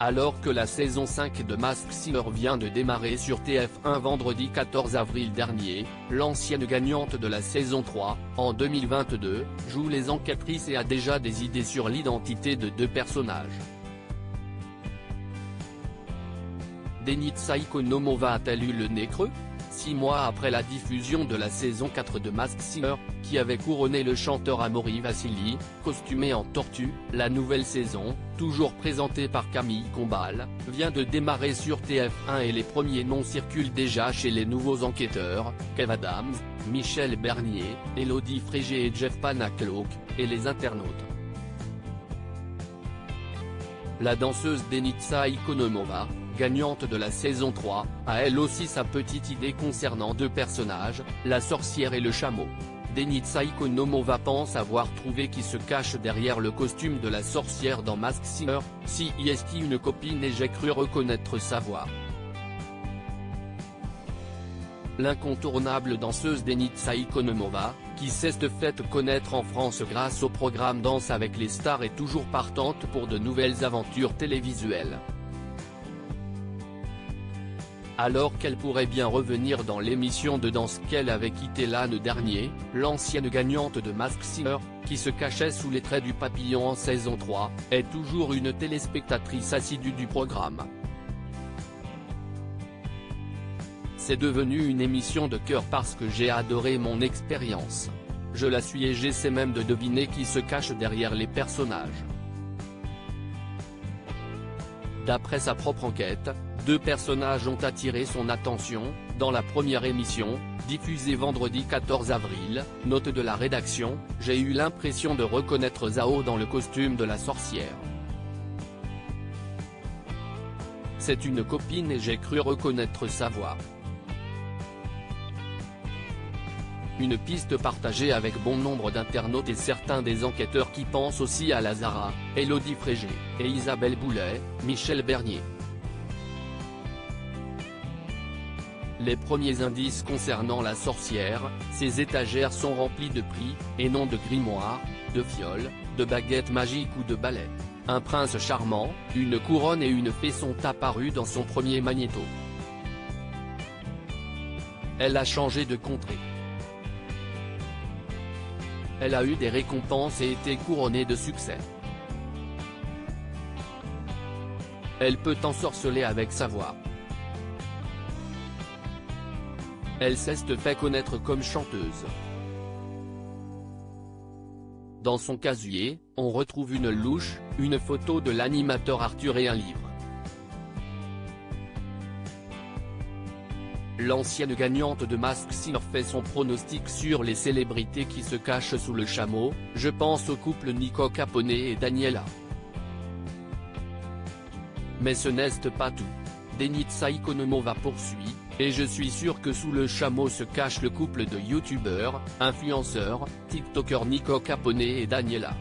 Alors que la saison 5 de Masked Singer vient de démarrer sur TF1 vendredi 14 avril dernier, l'ancienne gagnante de la saison 3, en 2022, joue les enquêtrices et a déjà des idées sur l'identité de deux personnages. Denitsa Ikonomova a-t-elle eu le nez creux ? 6 mois après la diffusion de la saison 4 de Masked Singer, qui avait couronné le chanteur Amaury Vassili, costumé en tortue, la nouvelle saison, toujours présentée par Camille Combal, vient de démarrer sur TF1 et les premiers noms circulent déjà chez les nouveaux enquêteurs, Kev Adams, Michel Bernier, Elodie Frégé et Jeff Panacloak, et les internautes. La danseuse Denitsa Ikonomova, gagnante de la saison 3, a elle aussi sa petite idée concernant deux personnages, la sorcière et le chameau. Denitsa Ikonomova pense avoir trouvé qui se cache derrière le costume de la sorcière dans Masked Singer, si est une copine et j'ai cru reconnaître sa voix. L'incontournable danseuse Denitsa Ikonomova, qui s'est de fait connaître en France grâce au programme Danse avec les stars, est toujours partante pour de nouvelles aventures télévisuelles. Alors qu'elle pourrait bien revenir dans l'émission de danse qu'elle avait quittée l'an dernier, l'ancienne gagnante de Masked Singer, qui se cachait sous les traits du papillon en saison 3, est toujours une téléspectatrice assidue du programme. C'est devenu une émission de cœur parce que j'ai adoré mon expérience. Je la suis et j'essaie même de deviner qui se cache derrière les personnages. D'après sa propre enquête, deux personnages ont attiré son attention, dans la première émission, diffusée vendredi 14 avril, note de la rédaction, j'ai eu l'impression de reconnaître Zao dans le costume de la sorcière. C'est une copine et j'ai cru reconnaître sa voix. Une piste partagée avec bon nombre d'internautes et certains des enquêteurs qui pensent aussi à Lazara, Elodie Frégé, et Isabelle Boulet, Michel Bernier. Les premiers indices concernant la sorcière, ses étagères sont remplies de prix, et non de grimoires, de fioles, de baguettes magiques ou de balais. Un prince charmant, une couronne et une fée sont apparus dans son premier magnéto. Elle a changé de contrée. Elle a eu des récompenses et été couronnée de succès. Elle peut ensorceler avec sa voix. Elle s'est fait connaître comme chanteuse. Dans son casier, on retrouve une louche, une photo de l'animateur Arthur et un livre. L'ancienne gagnante de Masked Singer fait son pronostic sur les célébrités qui se cachent sous le chameau, je pense au couple Nico Capone et Daniela. Mais ce n'est pas tout. Denitsa Ikonomova poursuit, et je suis sûr que sous le chameau se cache le couple de youtubeurs, influenceurs, tiktokers Nico Capone et Daniela.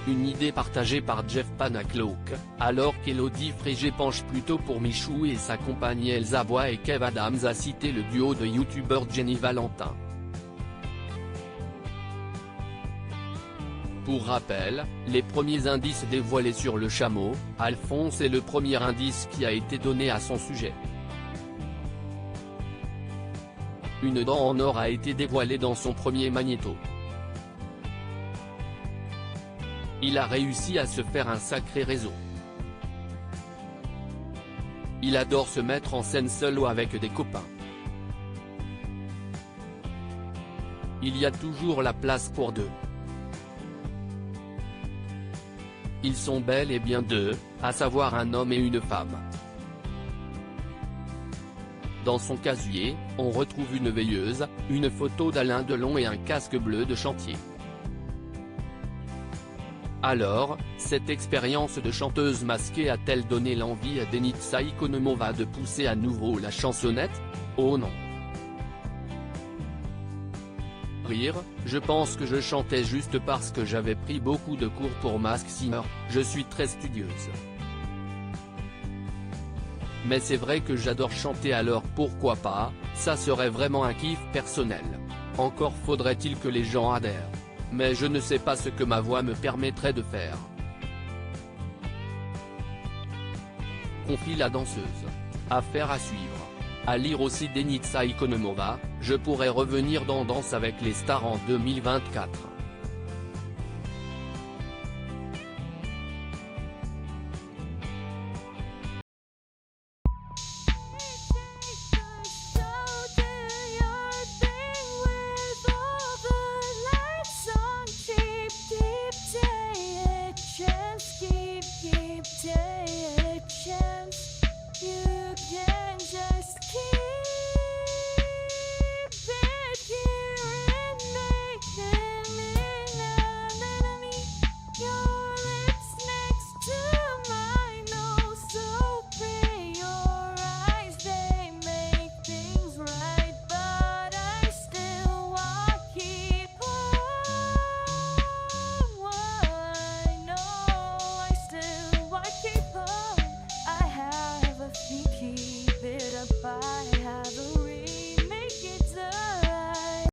Une idée partagée par Jeff Panacloak, alors qu'Elodie Frégé penche plutôt pour Michou et sa compagne Elsa Bois et Kev Adams a cité le duo de youtubeurs Jenny Valentin. Pour rappel, les premiers indices dévoilés sur le chameau, Alphonse est le premier indice qui a été donné à son sujet. Une dent en or a été dévoilée dans son premier magnéto. Il a réussi à se faire un sacré réseau. Il adore se mettre en scène seul ou avec des copains. Il y a toujours la place pour deux. Ils sont bel et bien deux, à savoir un homme et une femme. Dans son casier, on retrouve une veilleuse, une photo d'Alain Delon et un casque bleu de chantier. Alors, cette expérience de chanteuse masquée a-t-elle donné l'envie à Denitsa Ikonomova de pousser à nouveau la chansonnette ? Oh non. Rire, je pense que je chantais juste parce que j'avais pris beaucoup de cours pour Masked Singer, je suis très studieuse. Mais c'est vrai que j'adore chanter alors pourquoi pas, ça serait vraiment un kiff personnel. Encore faudrait-il que les gens adhèrent. Mais je ne sais pas ce que ma voix me permettrait de faire. confie la danseuse. Affaire à suivre. À lire aussi Denitsa Ikonomova, je pourrais revenir dans Danse avec les stars en 2024.